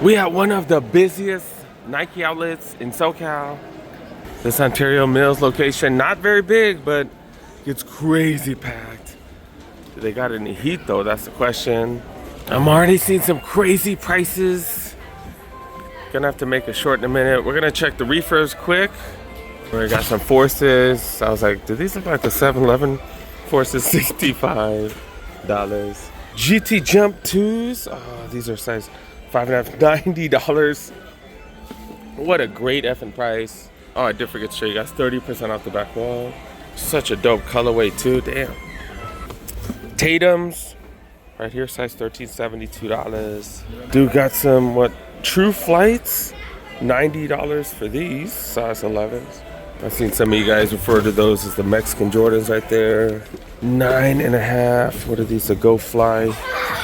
We at one of the busiest Nike outlets in SoCal. This Ontario Mills location, not very big, but it's crazy packed. Do they got any heat though? That's the question. I'm already seeing some crazy prices. Gonna have to make it short in a minute. We're gonna check the reefers quick. We got some Forces. I was like, do these look like the 7-Eleven Forces? $65. GT Jump 2s. Oh, these are size 5.5, $90. What a great effing price. Oh, I did forget to show you guys 30% off the back wall. Such a dope colorway too. Damn. Tatum's right here, size 13, $72. Dude got some True Flights, $90 for these, size 11s. I've seen some of you guys refer to those as the Mexican Jordans right there. 9.5. What are these? The Go Fly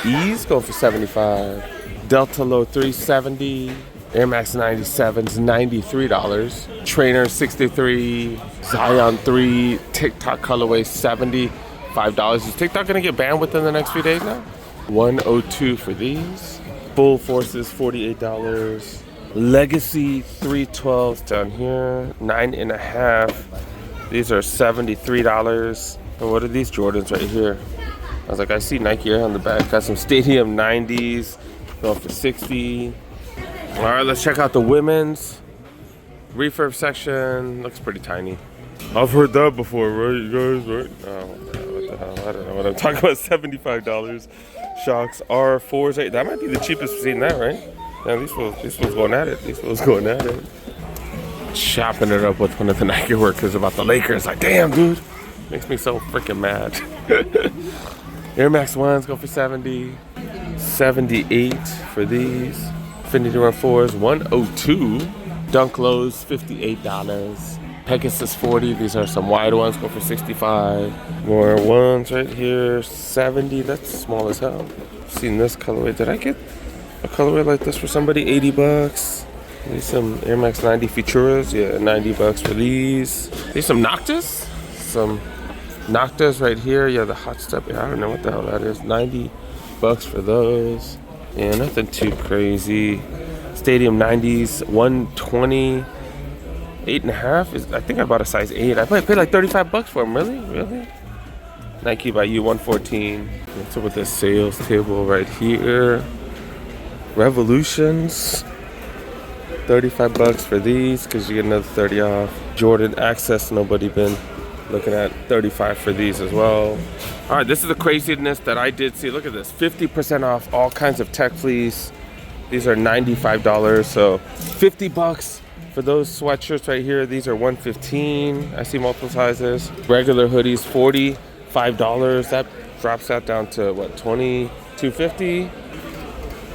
E's go for $75. Delta Low 370. Air Max 97s, $93. Trainer 63. Zion 3. TikTok colorway $75. Is TikTok gonna get banned within the next few days now? 102 for these. Full Forces $48. Legacy 312s down here, 9.5. These are $73. And what are these Jordans right here? I was like, I see Nike Air on the back. Got some Stadium 90s, going for $60. All right, let's check out the women's refurb section. Looks pretty tiny. I've heard that before, right, you guys? Right? Oh, what the hell? I don't know what I'm talking about. $75. Shocks R4s. Right? That might be the cheapest we've seen that, right? Yeah, these fools going at it. These fools going at it. Chopping it up with one of the Nike workers about the Lakers. Like, damn, dude. Makes me so freaking mad. Air Max 1s go for $70. $78 for these. Infinity Run 4s, $102. Dunk Lows, $58. Pegasus 40. These are some wide ones, go for $65. More ones right here, $70. That's small as hell. Seen this colorway. Did I get a colorway like this for somebody? $80. These some Air Max 90 Futuras. Yeah, $90 for these. These some Noctis. Some Noctis right here. Yeah, the Hot Step. Yeah, I don't know what the hell that is. $90 for those. Yeah, nothing too crazy. Stadium 90s, $120. 8.5. I think I bought a size 8. I paid like $35 for them. Really? Nike by you, $114. What's up with this sales table right here? Revolutions, $35 for these because you get another 30 off. Jordan Access, nobody been looking at, $35 for these as well. All right, this is the craziness that I did see. Look at this, 50% off all kinds of Tech Fleece. These are $95, so $50 for those sweatshirts right here. These are $115. I see multiple sizes. Regular hoodies, $45. That drops that down to what, $22.50?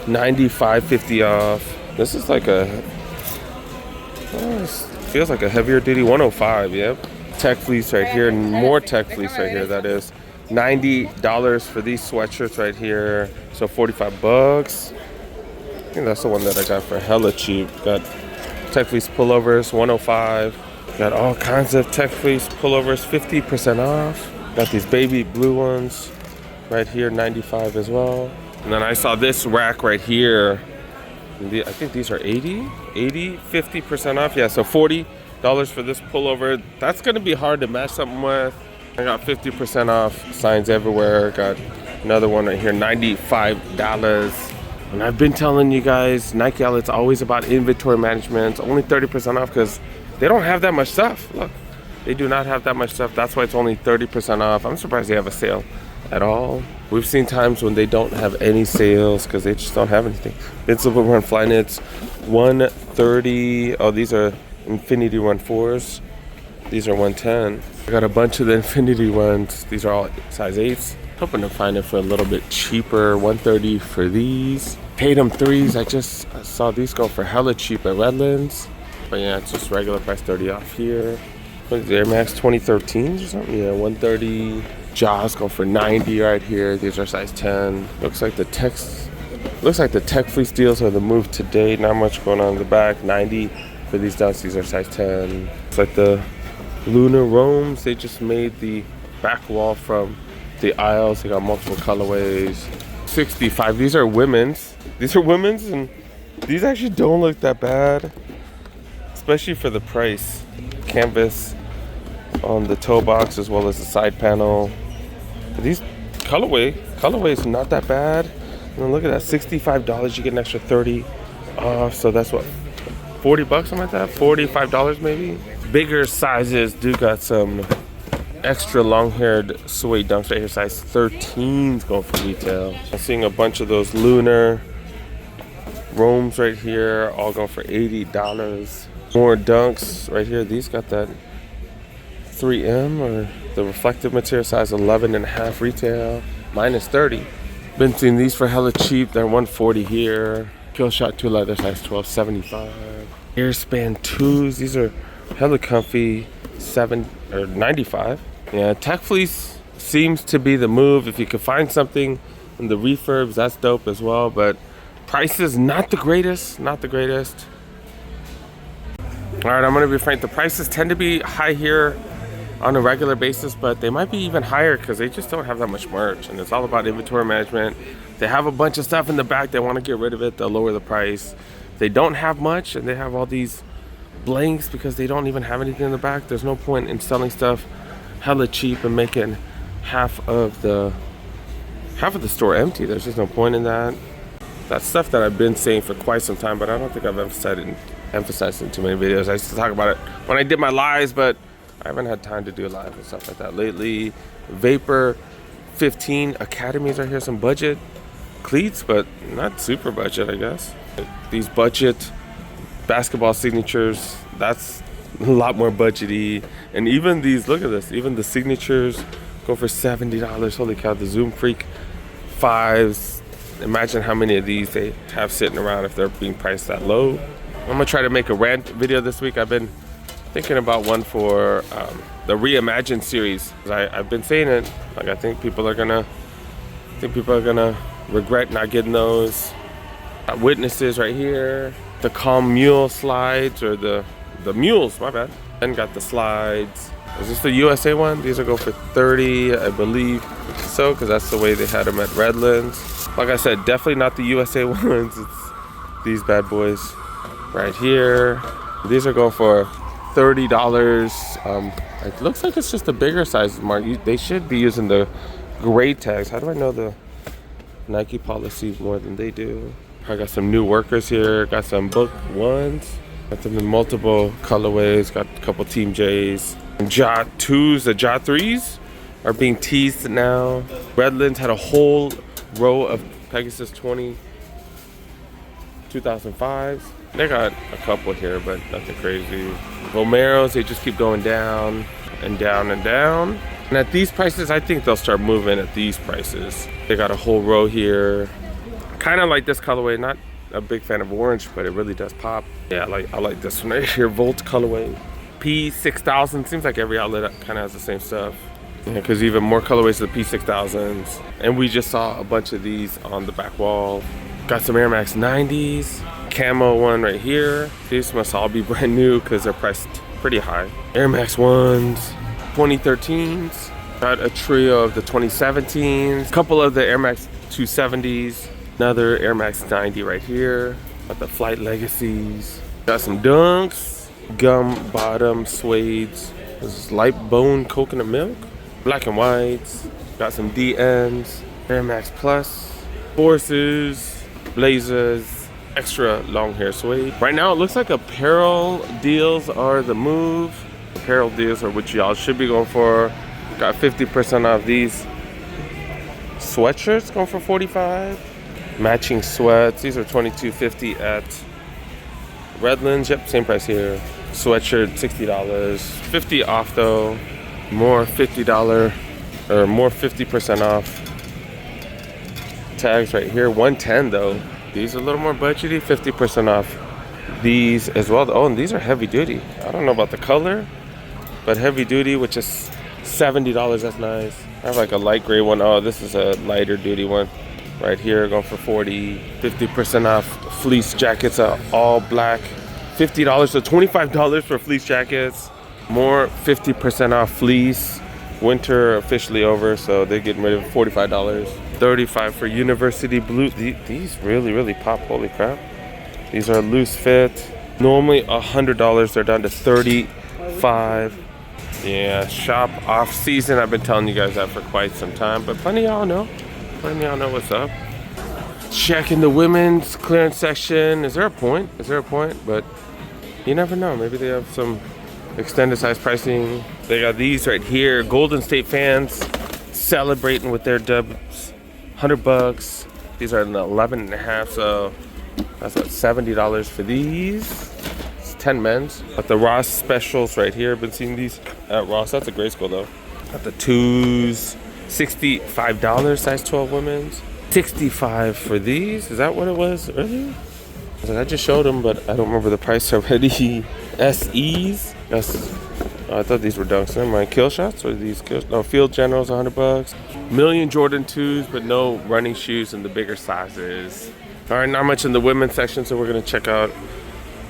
$95.50 off. This is like feels like a heavier duty, $105. Yep. Tech Fleece right here, and more Tech Fleece right here. That is $90 for these sweatshirts right here. So $45. I think that's the one that I got for hella cheap. Got Tech Fleece pullovers, $105. Got all kinds of Tech Fleece pullovers, 50% off. Got these baby blue ones right here, $95 as well. And then I saw this rack right here. I think these are $80, 50% off. Yeah, so $40 for this pullover. That's gonna be hard to match something with. I got 50% off, signs everywhere. Got another one right here, $95. And I've been telling you guys, Nike Outlet's always about inventory management. It's only 30% off because they don't have that much stuff. Look, they do not have that much stuff. That's why it's only 30% off. I'm surprised they have a sale at all. We've seen times when they don't have any sales because they just don't have anything. Invincible Run Flyknits, $130. Oh, these are Infinity Run 4s. These are $110. I got a bunch of the Infinity Runs. These are all size 8s. Hoping to find it for a little bit cheaper. $130 for these. Tatum 3s. I saw these go for hella cheap at Redlands. But yeah, it's just regular price, 30 off here. What is the Air Max 2013s or something? Yeah, $130. Jaws go for $90 right here. These are size 10. Looks like the Tech Fleece deals are the move today. Not much going on in the back. $90 for these dunks. These are size 10. It's like the Lunar Roams. They just made the back wall from the aisles. They got multiple colorways. $65. These are women's. And These actually don't look that bad, especially for the price. Canvas on the toe box as well as the side panel. These colorways not that bad. And look at that, $65. You get an extra 30 off. So that's what, 40 bucks, something like that. $45 maybe. Bigger sizes do got some extra long-haired suede dunks right here. Size 13's going for retail. I'm seeing a bunch of those lunar Roams right here, all going for $80. More dunks right here. These got that 3M or the reflective material, size 11.5 retail, minus 30. Been seeing these for hella cheap. They're 140 here. Kill Shot 2 leather, size 12, 75. Airspan 2s. These are hella comfy, 95. Yeah, Tech Fleece seems to be the move. If you could find something in the refurbs, that's dope as well. But prices not the greatest, not the greatest. All right, I'm gonna be frank. The prices tend to be high here on a regular basis, but they might be even higher because they just don't have that much merch, and it's all about inventory management. They have a bunch of stuff in the back. They want to get rid of it. They'll lower the price. They don't have much, and they have all these blanks because they don't even have anything in the back. There's no point in selling stuff hella cheap and making half of the store empty. There's just no point in that. That's stuff that I've been saying for quite some time, but I don't think I've emphasized in too many videos. I used to talk about it when I did my lives, but I haven't had time to do live and stuff like that lately. Vapor 15 Academies right here. Some budget cleats, but not super budget, I guess. These budget basketball signatures, that's a lot more budgety. And even these, look at this, even the signatures go for $70. Holy cow, the Zoom Freak 5s. Imagine how many of these they have sitting around if they're being priced that low. I'm gonna try to make a rant video this week. I've been thinking about one for the Reimagine series. I've been saying it, like I think people are gonna regret not getting those. Got Witnesses right here. The Calm Mule slides, or the mules, my bad. Then got the slides. Is this the USA one? These will go for 30, I believe so, because that's the way they had them at Redlands. Like I said, definitely not the USA ones. It's these bad boys right here. These are going for $30. It looks like it's just a bigger size, Mark. They should be using the gray tags. How do I know the Nike policy more than they do? I got some new workers here. Got some book ones. Got them in multiple colorways. Got a couple Team J's. Jot 2s, the Jot 3s are being teased now. Redlands had a whole row of Pegasus 2005s. They got a couple here, but nothing crazy. Vomeros, they just keep going down and down and down. And at these prices, I think they'll start moving at these prices. They got a whole row here. Kind of like this colorway. Not a big fan of orange, but it really does pop. Yeah, I like this one right here, Volt colorway. P6000, seems like every outlet kind of has the same stuff. Because even more colorways of the P6000s. And we just saw a bunch of these on the back wall. Got some Air Max 90s. Camo one right here. These must all be brand new because they're priced pretty high. Air Max 1s, 2013s. Got a trio of the 2017s. A couple of the Air Max 270s. Another Air Max 90 right here. Got the Flight Legacies. Got some Dunks. Gum bottom suedes. This is light bone coconut milk. Black and whites. Got some DNs. Air Max Plus. Forces. Blazers. Extra long hair suede. Right now it looks like apparel deals are the move. Apparel deals are what y'all should be going for. Got 50% off these sweatshirts going for $45. Matching sweats. These are $22.50 at Redlands. Yep, same price here. Sweatshirt $60. 50 off though. More $50 or more 50% off. Tags right here. 110 though. These are a little more budgety. 50% off these as well. Oh, and these are heavy duty. I don't know about the color, but heavy duty, which is $70. That's nice. I have like a light gray one. Oh, this is a lighter duty one right here, going for 40. 50% off fleece jackets, all black. $50 to $25 for fleece jackets. More 50% off fleece. Winter officially over, so they're getting rid of $45. $35 for university blue. These really pop. Holy crap. These are loose fit. Normally $100, they're down to $35. Yeah, shop off season. I've been telling you guys that for quite some time, but plenty of y'all know. Plenty of y'all know what's up. Checking the women's clearance section. Is there a point? Is there a point? But you never know. Maybe they have some extended size pricing. They got these right here. Golden State fans celebrating with their dubs. $100. These are an 11.5, so that's what, $70 for these. It's 10 men's. Got the Ross specials right here. Been seeing these at Ross. That's a great school though. Got the twos. $65, size 12 women's. $65 for these. Is that what it was earlier? I was like, I just showed them, but I don't remember the price already. SEs. I thought these were dunks. Never mind. Kill shots or these kill? No, Field Generals, $100. Million Jordan 2s, but no running shoes in the bigger sizes. All right, not much in the women's section, so we're gonna check out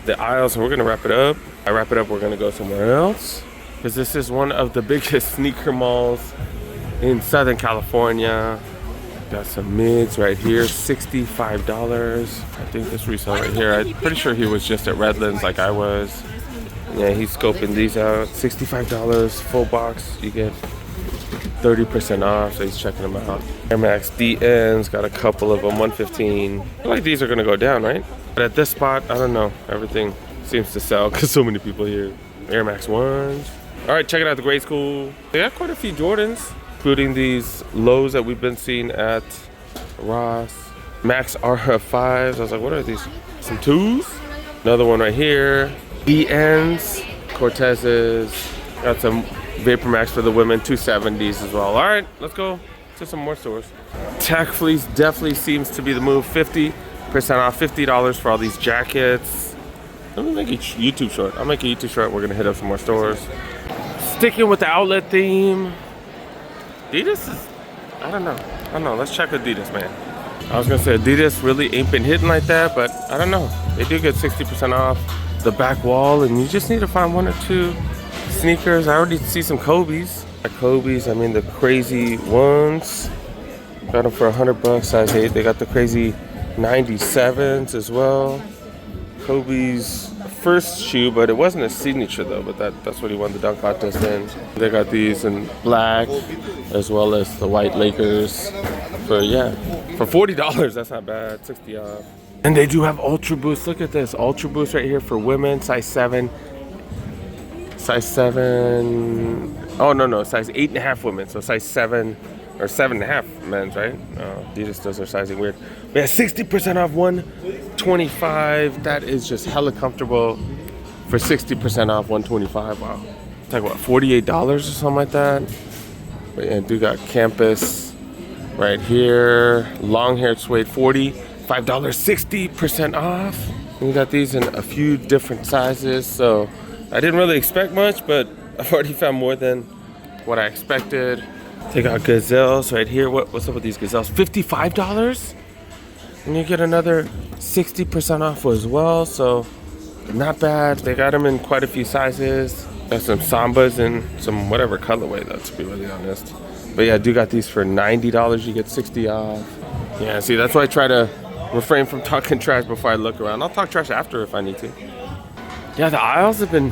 the aisles and we're gonna wrap it up. I wrap it up, we're gonna go somewhere else because this is one of the biggest sneaker malls in Southern California. Got some mids right here, $65. I think this resale right here, I'm pretty sure he was just at Redlands like I was. Yeah, he's scoping these out. $65, full box. You get 30% off, so he's checking them out. Air Max DNs, got a couple of them, $115. I feel like these are gonna go down, right? But at this spot, I don't know. Everything seems to sell because so many people here. Air Max 1s. All right, check it out, the grade school. They got quite a few Jordans, including these lows that we've been seeing at Ross. Max RF5s. I was like, what are these? Some 2s? Another one right here. DNs, Cortezes. Got some Vapor Max for the women, 270s as well. All right, let's go to some more stores. Tech Fleece definitely seems to be the move. 50% off, $50 for all these jackets. Let me make a YouTube short. I'll make a YouTube short. We're gonna hit up some more stores. Sticking with the outlet theme. Adidas is, I don't know. Let's check Adidas, man. I was gonna say Adidas really ain't been hitting like that, but I don't know. They do get 60% off the back wall, and you just need to find one or two sneakers. I already see some Kobe's. Kobe's, I mean the crazy ones. Got them for $100, size 8. They got the crazy 97s as well. Kobe's first shoe, but it wasn't a signature though, but that's what he won the dunk contest in. They got these in black as well as the white Lakers for $40. That's not bad. 60 off. And they do have Ultra Boost. Look at this. Ultra Boost right here for women, size 7. Size 7. Oh, no. Size 8.5 women. So size 7 or 7.5 men's, right? Adidas does their sizing weird. We have 60% off, $125. That is just hella comfortable for 60% off, $125. Wow. Talk about $48 or something like that. But yeah, do got Campus right here. Long haired suede, $45, 60% off. We got these in a few different sizes. So I didn't really expect much, but I've already found more than what I expected. They got Gazelles right here. What's up with these Gazelles? $55? And you get another 60% off as well. So not bad. They got them in quite a few sizes. Got some Sambas in some whatever colorway though, to be really honest. But yeah, I do got these for $90. You get 60 off. Yeah, see, that's why I try to refrain from talking trash before I look around. I'll talk trash after if I need to. Yeah, the aisles have been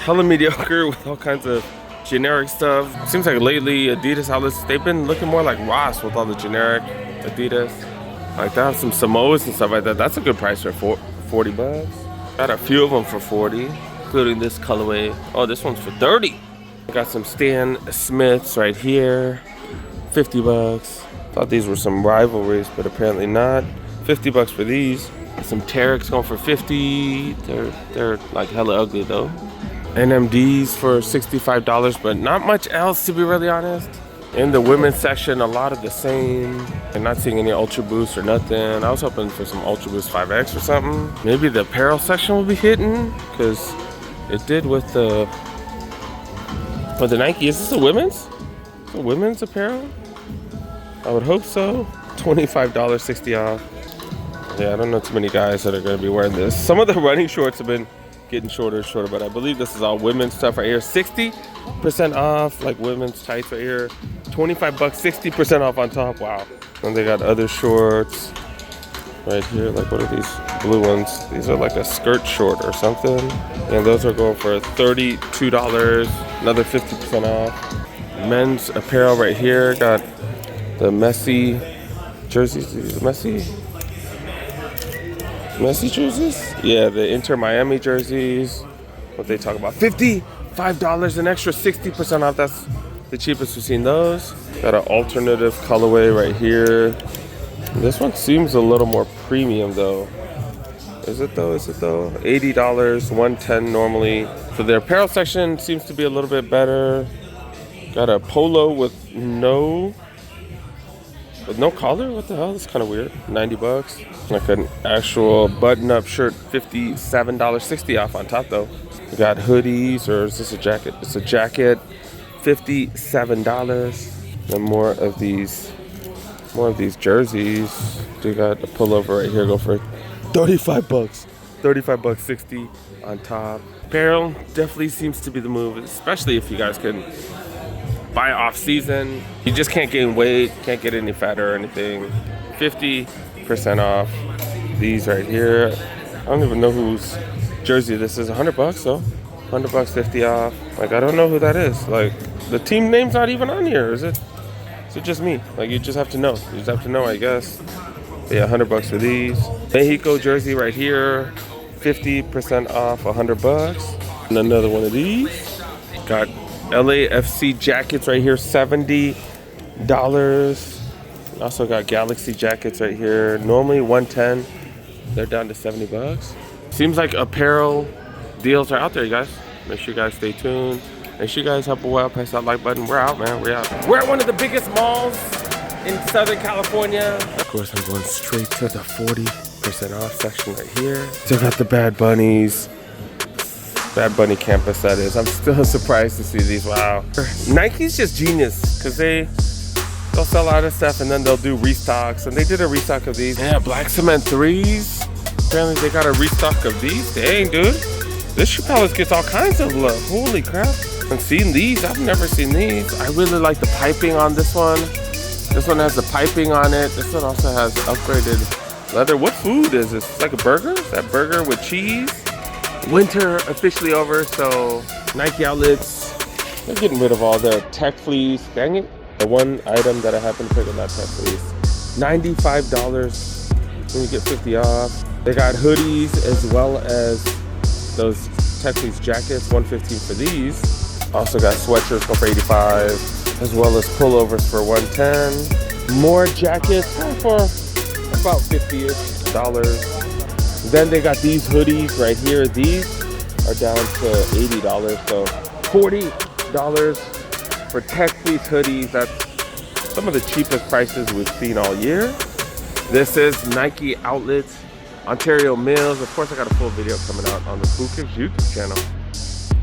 hella mediocre with all kinds of generic stuff. Seems like lately Adidas outlets, they've been looking more like Ross with all the generic Adidas. Like they have some Samoas and stuff like that. That's a good price for $40. Got a few of them for $40, including this colorway. Oh, this one's for $30. Got some Stan Smiths right here, $50. Thought these were some rivalries, but apparently not. $50 for these. Some Terex going for $50. They're like hella ugly though. NMDs for $65, but not much else to be really honest. In the women's section, a lot of the same. I'm not seeing any Ultra Boost or nothing. I was hoping for some Ultra Boost 5X or something. Maybe the apparel section will be hitting, because it did with the Nike. Is this a women's? A women's apparel? I would hope so. $25, 60 off. Yeah, I don't know too many guys that are going to be wearing this. Some of the running shorts have been getting shorter and shorter, but I believe this is all women's stuff right here. 60% off, like women's tights right here. $25, 60% off on top. Wow. And they got other shorts. right here. Like, what are these blue ones? These are like a skirt short or something. And those are going for $32, another 50% off. Men's apparel right here. Got the Messi jerseys. These are Messi jerseys? Yeah, the Inter Miami jerseys. What they talk about? $55, an extra 60% off. That's the cheapest we've seen those. Got an alternative colorway right here. This one seems a little more premium though. Is it though? $80, $110 normally. So the apparel section seems to be a little bit better. Got a polo with no collar? What the hell? That's kind of weird. $90. Like an actual button-up shirt, $57, $60 off on top though. We got hoodies, or is this a jacket? It's a jacket, $57. And more of these jerseys. We got a pullover right here, go for $35. $35, 60 on top. Apparel definitely seems to be the move, especially if you guys can buy off season. You just can't gain weight, can't get any fatter or anything. 50% off. These right here. I don't even know whose jersey this is. $100 though. $100, 50 off. Like, I don't know who that is. Like, the team name's not even on here. Is it just me? Like, you just have to know. You just have to know, I guess. But yeah, $100 for these. Mexico jersey right here. 50% off, $100. And another one of these. Got LAFC jackets right here, $70. Also got Galaxy jackets right here. Normally $110. They're down to $70. Seems like apparel deals are out there, you guys. Make sure you guys stay tuned. Make sure you guys help a while, press that like button. We're out, man. We're out. We're at one of the biggest malls in Southern California. Of course, I'm going straight to the 40% off section right here. Still got the Bad Bunnies. Bad Bunny campus, that is. I'm still surprised to see these. Wow. Nike's just genius, because they'll sell out of stuff and then they'll do restocks. And they did a restock of these. Yeah, black cement 3s. Apparently they got a restock of these. Dang, dude. This shoe palace gets all kinds of love. Holy crap. I've seen these. I've never seen these. I really like the piping on this one. This one has the piping on it. This one also has upgraded leather. What food is this? It's like a burger? Is that burger with cheese? Winter officially over, so Nike outlets, they're getting rid of all the Tech Fleece. Dang it. The one item that I happen to pick up, that Tech Fleece. $95 when you get 50 off. They got hoodies as well as those Tech Fleece jackets, $115 for these. Also got sweatshirts for $85, as well as pullovers for $110. More jackets for about $50-ish. Then they got these hoodies right here. These are down to $80, so $40 for Tech Fleece hoodies. That's some of the cheapest prices we've seen all year. This is Nike Outlets, Ontario Mills. Of course, I got a full video coming out on the Spookers YouTube channel.